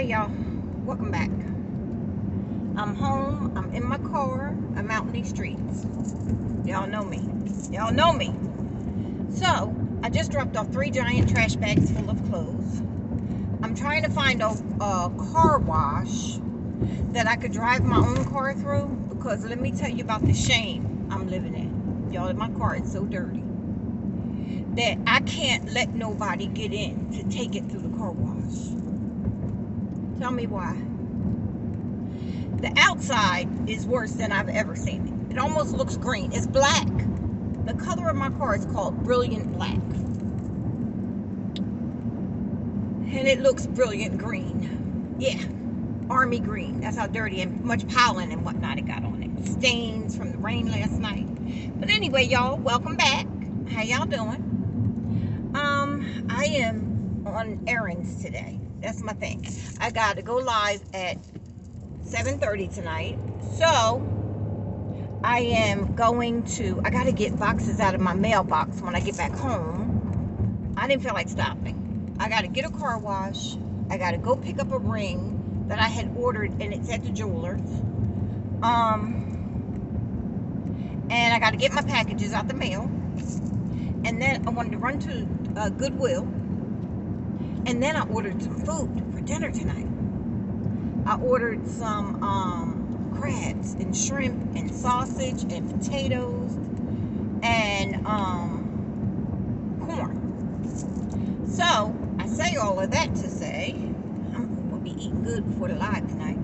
Hey y'all, welcome back. I'm home, I'm in my car, I'm out in these streets. Y'all know me. Y'all know me. So, I just dropped off 3 giant trash bags full of clothes. I'm trying to find a car wash that I could drive my own car through, because let me tell you about the shame I'm living in. Y'all, my car is so dirty that I can't let nobody get in to take it through the car wash. Tell me why. The outside is worse than I've ever seen it. It almost looks green. It's black. The color of my car is called Brilliant Black. And it looks brilliant green. Yeah. Army green. That's how dirty and much pollen and whatnot it got on it. Stains from the rain last night. But anyway, y'all, welcome back. How y'all doing? I am on errands today. That's my thing. I got to go live at 7:30 tonight. So I am going to, I got to get boxes out of my mailbox when I get back home. I didn't feel like stopping. I got to get a car wash. I got to go pick up a ring that I had ordered, and it's at the jeweler's. And I got to get my packages out the mail. And then I wanted to run to Goodwill. And then I ordered some food for dinner tonight. I ordered some crabs and shrimp and sausage and potatoes and corn. So I say all of that to say I'm gonna be eating good before the live tonight.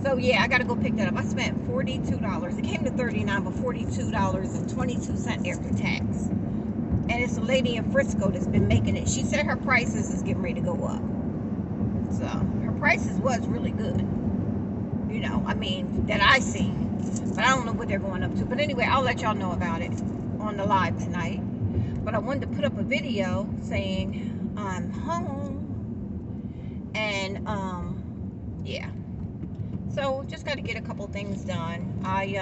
So yeah, I gotta go pick that up. I spent $42. It came to $39, but $42.22 after tax. And it's a lady in Frisco that's been making it. She said her prices is getting ready to go up. So her prices was really good. You know, I mean, that I seen. But I don't know what they're going up to. But anyway, I'll let y'all know about it on the live tonight. But I wanted to put up a video saying I'm home. And, yeah. So, just got to get a couple things done. I,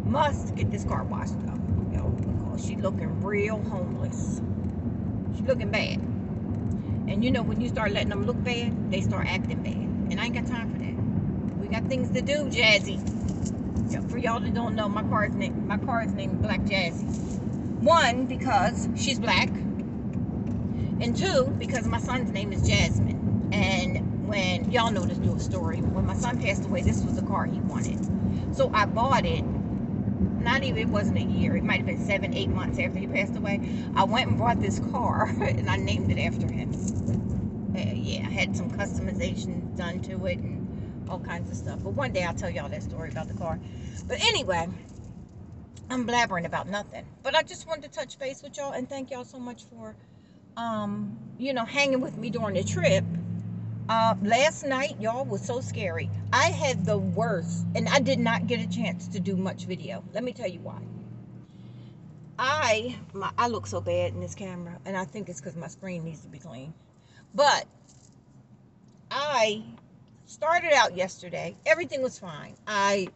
must get this car washed up. You know, because she's looking real homeless. She's looking bad. And you know, when you start letting them look bad, they start acting bad. And I ain't got time for that. We got things to do, Jazzy. For y'all that don't know, my car is named Black Jazzy. 1, because she's black. And 2, because my son's name is Jasmine. And when, y'all know this little story, when my son passed away, this was the car he wanted. So I bought it. It wasn't a year. It might have been 7, 8 months after he passed away. I went and bought this car, and I named it after him. Yeah, I had some customization done to it and all kinds of stuff. But one day I'll tell y'all that story about the car. But anyway, I'm blabbering about nothing. But I just wanted to touch base with y'all and thank y'all so much for, you know, hanging with me during the trip. Last night, y'all, was so scary. I had the worst, and I did not get a chance to do much video. Let me tell you why. I look so bad in this camera, and I think it's because my screen needs to be clean. But I started out yesterday. Everything was fine. I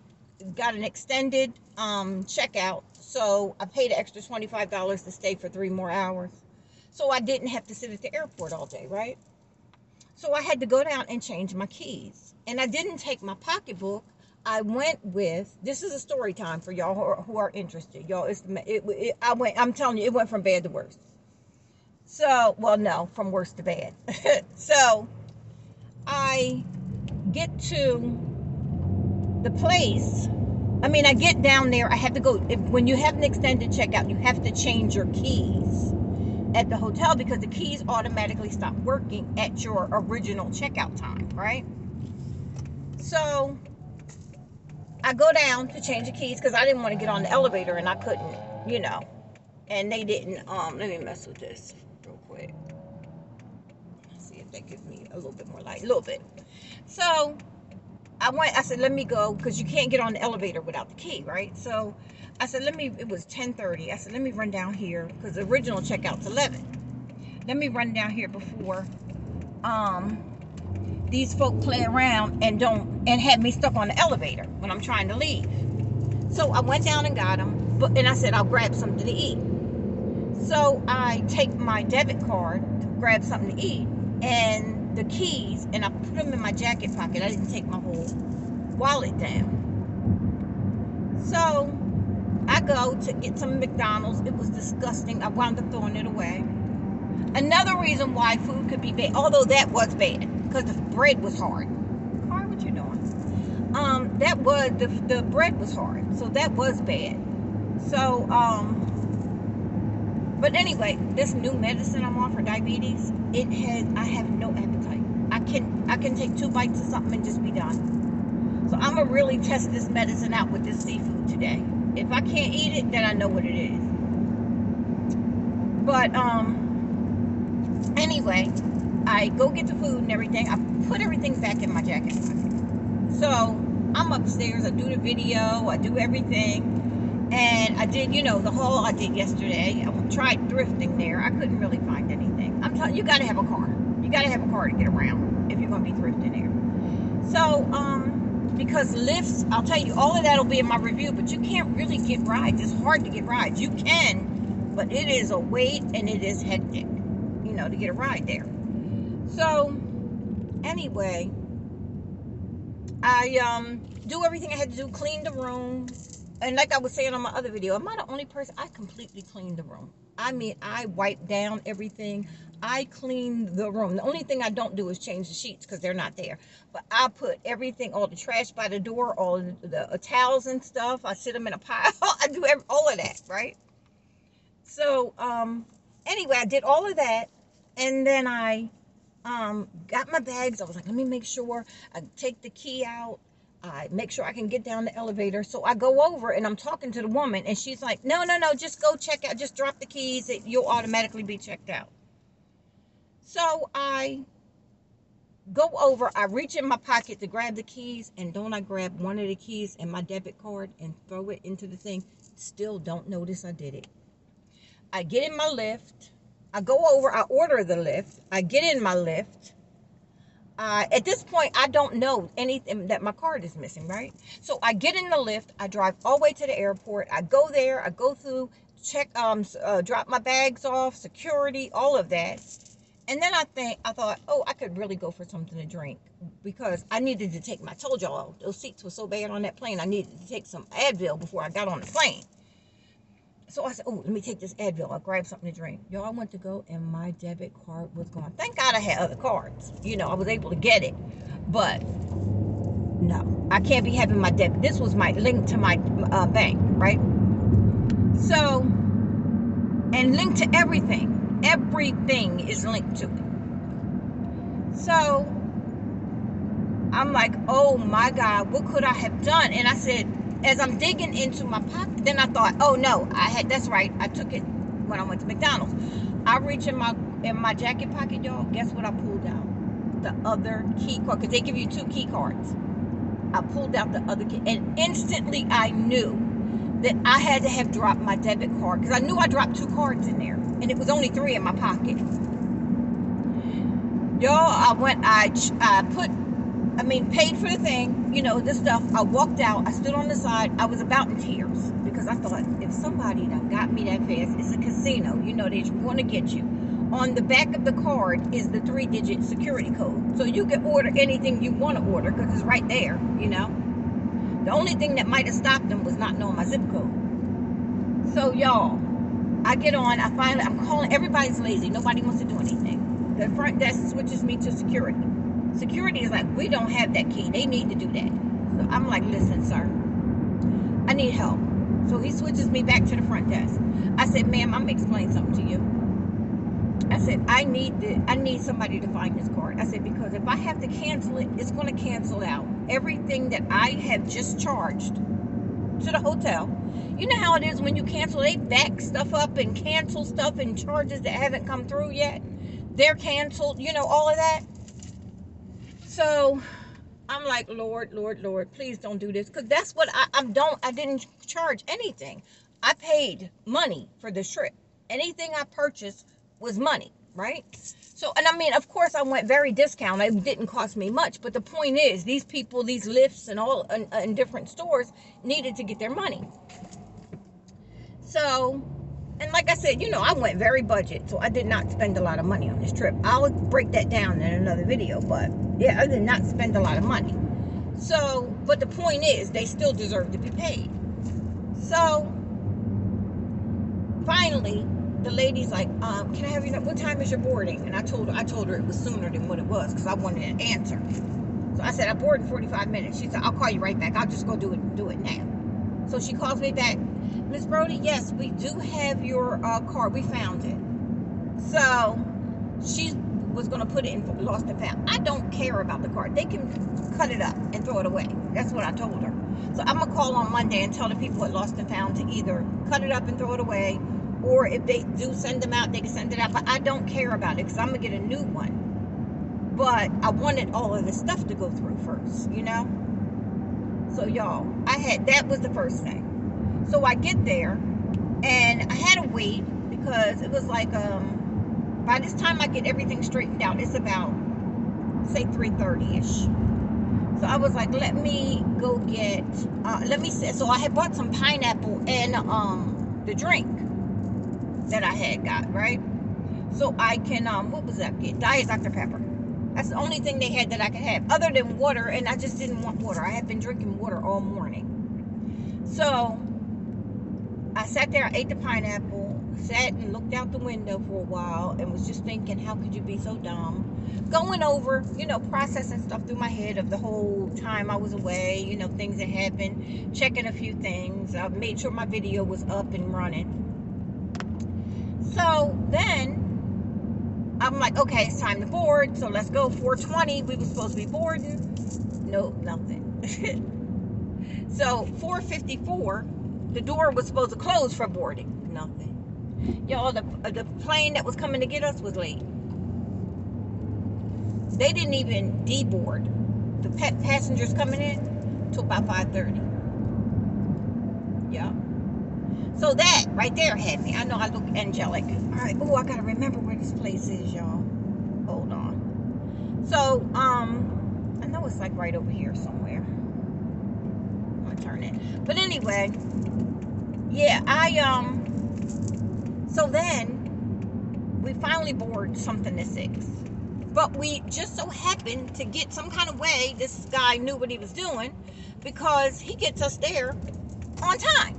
got an extended checkout, so I paid an extra $25 to stay for 3 more hours. So I didn't have to sit at the airport all day, right? So I had to go down and change my keys. And I didn't take my pocketbook. I went with, this is a story time for y'all who are interested. Y'all, I'm telling you, it went from bad to worse. So, well, no, from worse to bad. So I get to the place. I mean, I get down there. I have to go, when you have an extended checkout, you have to change your keys at the hotel because the keys automatically stop working at your original checkout time, right? So I go down to change the keys because I didn't want to get on the elevator and I couldn't, you know, and they didn't. Let me mess with this real quick. Let's see if they give me a little bit more light, a little bit. So I said, let me go, because you can't get on the elevator without the key, right? So I said, it was 10:30. I said, let me run down here, because the original checkout's 11. Let me run down here before these folk play around and have me stuck on the elevator when I'm trying to leave. So I went down and got them, and I said, I'll grab something to eat. So I take my debit card to grab something to eat, and the keys and I put them in my jacket pocket. I didn't take my whole wallet down. So I go to get some McDonald's. It was disgusting. I wound up throwing it away. Another reason why food could be bad, although that was bad, because the bread was hard. Car, what you doing? That was, the bread was hard, so that was bad. So, but anyway, this new medicine I'm on for diabetes, I have no appetite. I can take 2 bites of something and just be done. So I'm gonna really test this medicine out with this seafood today. If I can't eat it, then I know what it is. But, anyway, I go get the food and everything. I put everything back in my jacket pocket. So I'm upstairs. I do the video. I do everything. And I did, the haul I did yesterday. I tried thrifting there. I couldn't really find anything. I'm telling you, you got to have a car. You got to have a car to get around if you're going to be thrifting there. So, because lifts, I'll tell you, all of that will be in my review, but you can't really get rides. It's hard to get rides. You can, but it is a wait and it is hectic, to get a ride there. So, anyway, I do everything I had to do, clean the room. And like I was saying on my other video, am I the only person? I completely cleaned the room. I mean, I wiped down everything. I cleaned the room. The only thing I don't do is change the sheets because they're not there. But I put everything, all the trash by the door, all the towels and stuff. I sit them in a pile. I do all of that, right? So, anyway, I did all of that. And then I got my bags. I was like, let me make sure I take the key out. I make sure I can get down the elevator. So I go over and I'm talking to the woman and she's like, no, just go check out. Just drop the keys. You'll automatically be checked out. So I go over. I reach in my pocket to grab the keys. And don't I grab one of the keys and my debit card and throw it into the thing? Still don't notice I did it. I get in my lift. I go over. I order the lift. I get in my lift. At this point, I don't know anything that my card is missing, right? So I get in the lift. I drive all the way to the airport. I go there. I go through, check, drop my bags off, security, all of that. And then I thought, oh, I could really go for something to drink because I needed to take I told y'all, those seats were so bad on that plane. I needed to take some Advil before I got on the plane. So I said, oh, let me take this Advil. I'll grab something to drink. Y'all, I went to go, and my debit card was gone. Thank God I had other cards. I was able to get it. But, no. I can't be having my debit. This was my link to my bank, right? So, and linked to everything. Everything is linked to it. So, I'm like, oh, my God, what could I have done? And I said, as I'm digging into my pocket, then I thought, oh no, that's right. I took it when I went to McDonald's. I reach in my jacket pocket, y'all. Guess what I pulled out? The other key card, because they give you 2 key cards. I pulled out the other key, and instantly I knew that I had to have dropped my debit card, because I knew I dropped 2 cards in there, and it was only 3 in my pocket. Y'all, paid for the thing, this stuff. I walked out. I stood on the side. I was about in tears because I thought, if somebody done got me that fast, it's a casino. They want to get you. On the back of the card is the 3-digit security code. So you can order anything you want to order because it's right there, The only thing that might have stopped them was not knowing my zip code. So, y'all, I get on. I'm calling. Everybody's lazy. Nobody wants to do anything. The front desk switches me to security. Security is like, we don't have that key. They need to do that. So I'm like, listen, sir, I need help. So he switches me back to the front desk. I said, ma'am, I'm going to explain something to you. I said, I need somebody to find this card. I said, because if I have to cancel it, it's going to cancel out everything that I have just charged to the hotel. You know how it is when you cancel, they back stuff up and cancel stuff and charges that haven't come through yet. They're canceled, all of that. So I'm like, Lord, please don't do this. Because that's what I didn't charge anything. I paid money for this trip. Anything I purchased was money, right? So, and I mean, of course, I went very discounted. It didn't cost me much. But the point is, these people, these lifts and all in different stores needed to get their money. So And like I said, I went very budget, so I did not spend a lot of money on this trip. I'll break that down in another video, but yeah, I did not spend a lot of money. So, but the point is, they still deserve to be paid. So, finally, the lady's like, can I have what time is your boarding? And I told her it was sooner than what it was, because I wanted an answer. So I said, I board in 45 minutes. She said, I'll call you right back. I'll just go do it now. So she calls me back. Miss Brody, yes, we do have your card. We found it. So she was going to put it in lost and found. I don't care about the card. They can cut it up and throw it away. That's what I told her. So I'm going to call on Monday and tell the people at Lost and Found to either cut it up and throw it away, or if they do send them out, they can send it out. But I don't care about it, because I'm going to get a new one. But I wanted all of the stuff to go through first, So y'all, that was the first thing. So I get there, and I had to wait, because it was like, by this time I get everything straightened out, it's about, say, 3:30ish. So I was like, let me go get, so I had bought some pineapple and the drink that I had got, right? So I can, what was that? Get Diet Dr. Pepper. That's the only thing they had that I could have, other than water, and I just didn't want water. I had been drinking water all morning. So I sat there, I ate the pineapple, sat and looked out the window for a while, and was just thinking, how could you be so dumb? Going over, processing stuff through my head of the whole time I was away, things that happened, checking a few things. I made sure my video was up and running. So then I'm like, okay, it's time to board, so let's go. 4:20, we were supposed to be boarding. No, nothing. So 4:54, the door was supposed to close for boarding. Nothing. Y'all, the plane that was coming to get us was late. They didn't even deboard the passengers coming in till about 5:30. Yeah. So that right there had me. I know I look angelic. All right. Oh, I gotta remember where this place is, y'all. Hold on. So, I know it's like right over here somewhere. I'm gonna turn it. But anyway, yeah, so then we finally board something at 6. But we just so happened to get some kind of way. This guy knew what he was doing, because he gets us there on time.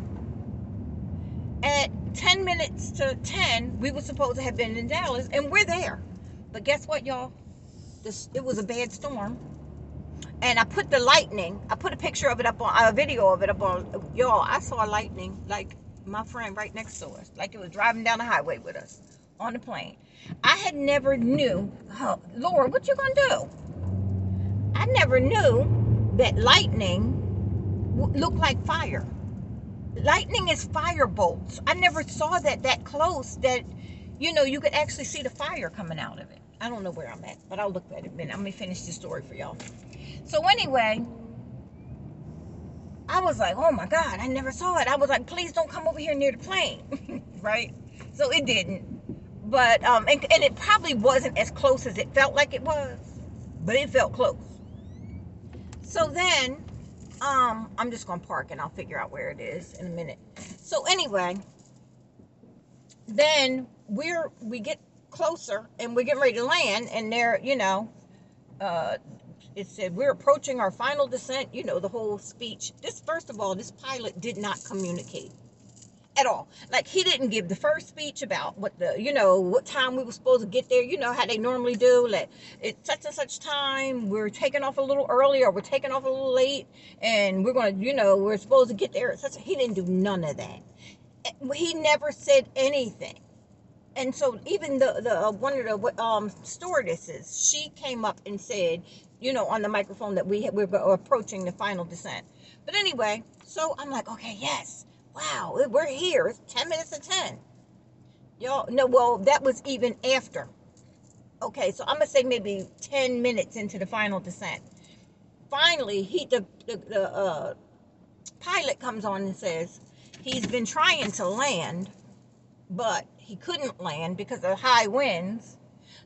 At 10 minutes to 10, we were supposed to have been in Dallas, and we're there. But guess what, y'all? It was a bad storm. And I put the lightning, I put a picture of it up on, a video of it up on, y'all, I saw lightning, like my friend right next to us, like it was driving down the highway with us on the plane. I had never knew, oh, Lord, what you gonna do? I never knew that lightning looked like fire. Lightning is fire bolts. I never saw that close, that you could actually see the fire coming out of it. I don't know where I'm at, but I'll look at it in a minute. I'm gonna finish this story for y'all. So anyway, I was like, oh my God, I never saw it. I was like, please don't come over here near the plane. Right? So it didn't. But and it probably wasn't as close as it felt like it was, but it felt close. So then I'm just gonna park and I'll figure out where it is in a minute. So anyway, then we get closer and we're getting ready to land, and there, it said we're approaching our final descent, the whole speech. First of all, this pilot did not communicate at all. Like, he didn't give the first speech about what time we were supposed to get there. You know how they normally do, like, it's such and such time, we're taking off a little early, or we're taking off a little late, and we're going to, we're supposed to get there. He didn't do none of that. He never said anything. And so even the one of the stewardesses, she came up and said, on the microphone, that we're approaching the final descent. But anyway, so I'm like, okay, yes. Wow, we're here. It's 10 minutes to 10. Y'all, no, well, that was even after. Okay, so I'm going to say maybe 10 minutes into the final descent. Finally, the pilot comes on and says he's been trying to land, but he couldn't land because of high winds.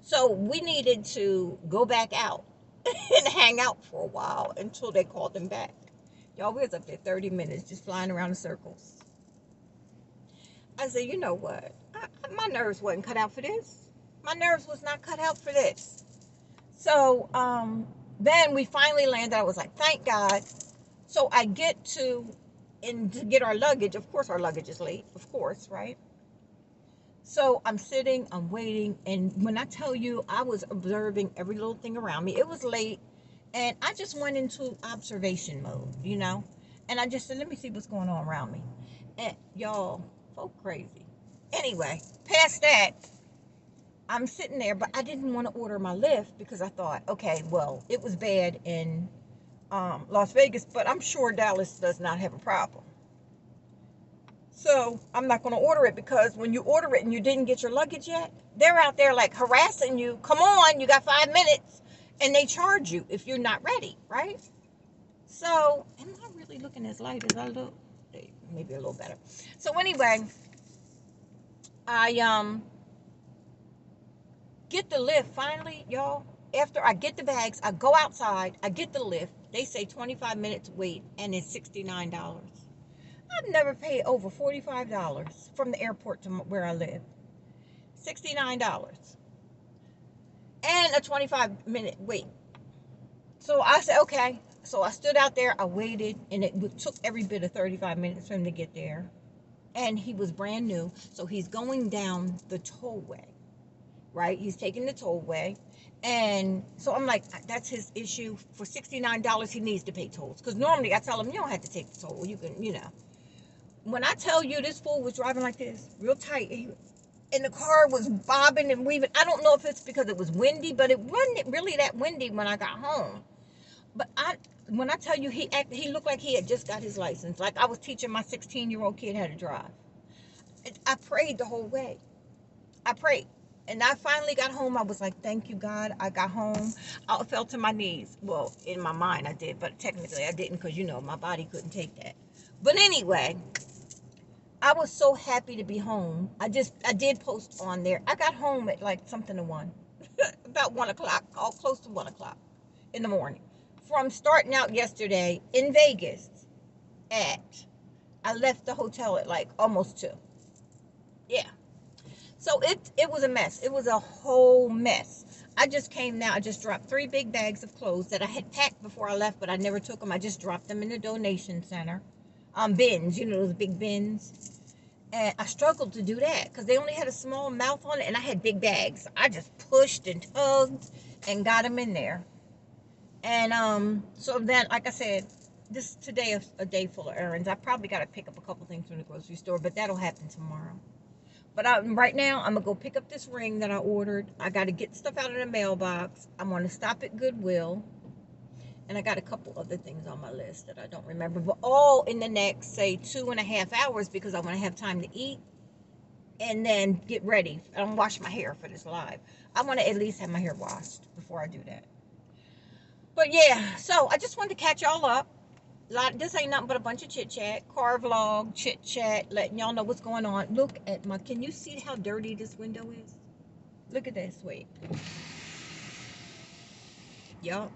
So we needed to go back out and hang out for a while until they called him back. Y'all, we was up there 30 minutes just flying around in circles. I said, you know what? My nerves wasn't cut out for this. My nerves was not cut out for this. So then we finally landed. I was like, thank God. So I get to get our luggage. Of course, our luggage is late. Of course, right? So I'm sitting, I'm waiting, and when I tell you, I was observing every little thing around me. It was late, and I just went into observation mode, you know? And I just said, let me see what's going on around me. And y'all, folk crazy. Anyway, past that, I'm sitting there, but I didn't want to order my Lyft because I thought, okay, well, it was bad in Las Vegas, but I'm sure Dallas does not have a problem. So I'm not going to order it because when you order it and you didn't get your luggage yet, they're out there like harassing you. Come on, you got 5 minutes. And they charge you if you're not ready, right? So, am I really looking as light as I look? Maybe a little better. So anyway, I get the Lyft finally, y'all. After I get the bags, I go outside, I get the Lyft. They say 25 minutes wait, and it's $69. I've never paid over $45 from the airport to where I live. $69 and a 25-minute wait. So I said, okay. So I stood out there, I waited, and it took every bit of 35 minutes for him to get there. And he was brand new, so he's going down the tollway, right? He's taking the tollway. And so I'm like, that's his issue. For $69, he needs to pay tolls. Because normally I tell him, you don't have to take the toll. You can, you know. When I tell you this fool was driving like this, real tight, and the car was bobbing and weaving. I don't know if it's because it was windy, but it wasn't really that windy when I got home. But when I tell you he looked like he had just got his license, like I was teaching my 16-year-old kid how to drive. I prayed the whole way. I prayed. And I finally got home. I was like, thank you, God. I got home. I fell to my knees. Well, in my mind I did, but technically I didn't because, you know, my body couldn't take that. But anyway, I was so happy to be home. I did post on there. I got home at like something to 1, about 1 o'clock, all close to 1 o'clock in the morning. From starting out yesterday in Vegas I left the hotel at like almost 2. Yeah. So it was a mess. It was a whole mess. I just came now. I just dropped 3 big bags of clothes that I had packed before I left, but I never took them. I just dropped them in the donation center. Bins, you know, those big bins. And I struggled to do that because they only had a small mouth on it, and I had big bags. I just pushed and tugged and got them in there. And so then, like I said, this today is a day full of errands. I probably got to pick up a couple things from the grocery store, but that'll happen tomorrow. But right now, I'm going to go pick up this ring that I ordered. I got to get stuff out of the mailbox. I'm going to stop at Goodwill. And I got a couple other things on my list that I don't remember. But all in the next, say, 2.5 hours because I want to have time to eat and then get ready. I don't wash my hair for this live. I want to at least have my hair washed before I do that. But yeah, so I just wanted to catch y'all up. This ain't nothing but a bunch of chit chat, car vlog, chit chat, letting y'all know what's going on. Look at can you see how dirty this window is? Look at this, wait. Yup.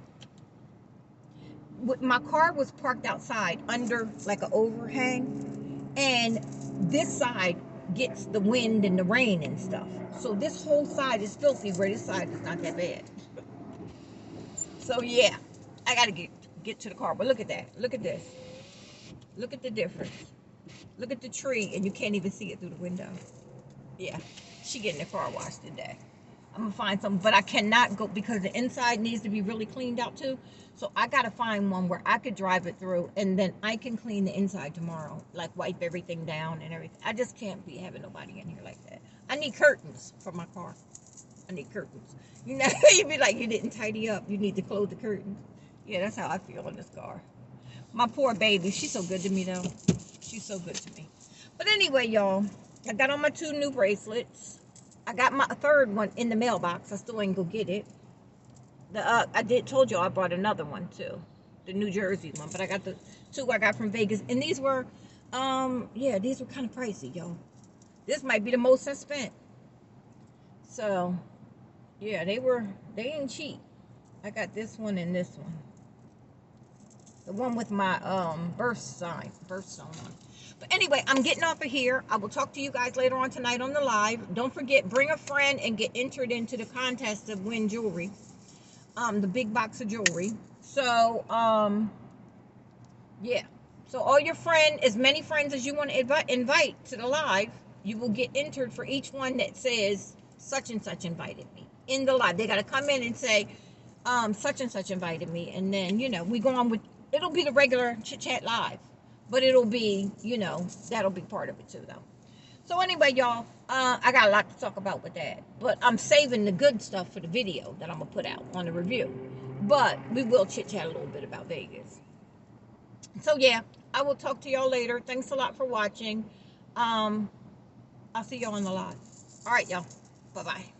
My car was parked outside under like an overhang, and this side gets the wind and the rain and stuff. So this whole side is filthy, where this side is not that bad. So yeah, I gotta get to the car. But look at that. Look at this. Look at the difference. Look at the tree, and you can't even see it through the window. Yeah, she getting the car washed today. I'm gonna find something, but I cannot go because the inside needs to be really cleaned out too. So I gotta find one where I could drive it through, and then I can clean the inside tomorrow, like wipe everything down and everything. I just can't be having nobody in here like that. I need curtains for my car. I need curtains. You know, you'd be like, you didn't tidy up. You need to close the curtains. Yeah, that's how I feel in this car. My poor baby, she's so good to me though. She's so good to me. But anyway, y'all, I got on my 2 new bracelets. I got my third one in the mailbox. I still ain't go get it. Told you I brought another one too, the New Jersey one. But I got the 2 I got from Vegas, and these were, yeah, these were kind of pricey, y'all. This might be the most I spent. So, yeah, they ain't cheap. I got this one and this one. The one with my birthstone on it. But anyway, I'm getting off of here. I will talk to you guys later on tonight on the live. Don't forget, bring a friend and get entered into the contest to win jewelry. The big box of jewelry. So, yeah. So all your as many friends as you want to invite to the live, you will get entered for each one that says such and such invited me in the live. They got to come in and say, such and such invited me, and then we go on with. It'll be the regular chit chat live, but it'll be that'll be part of it too though. So anyway, y'all, I got a lot to talk about with that, but I'm saving the good stuff for the video that I'm gonna put out on the review. But we will chit chat a little bit about Vegas. So yeah, I will talk to y'all later. Thanks a lot for watching. I'll see y'all on the live. All right, y'all. Bye bye.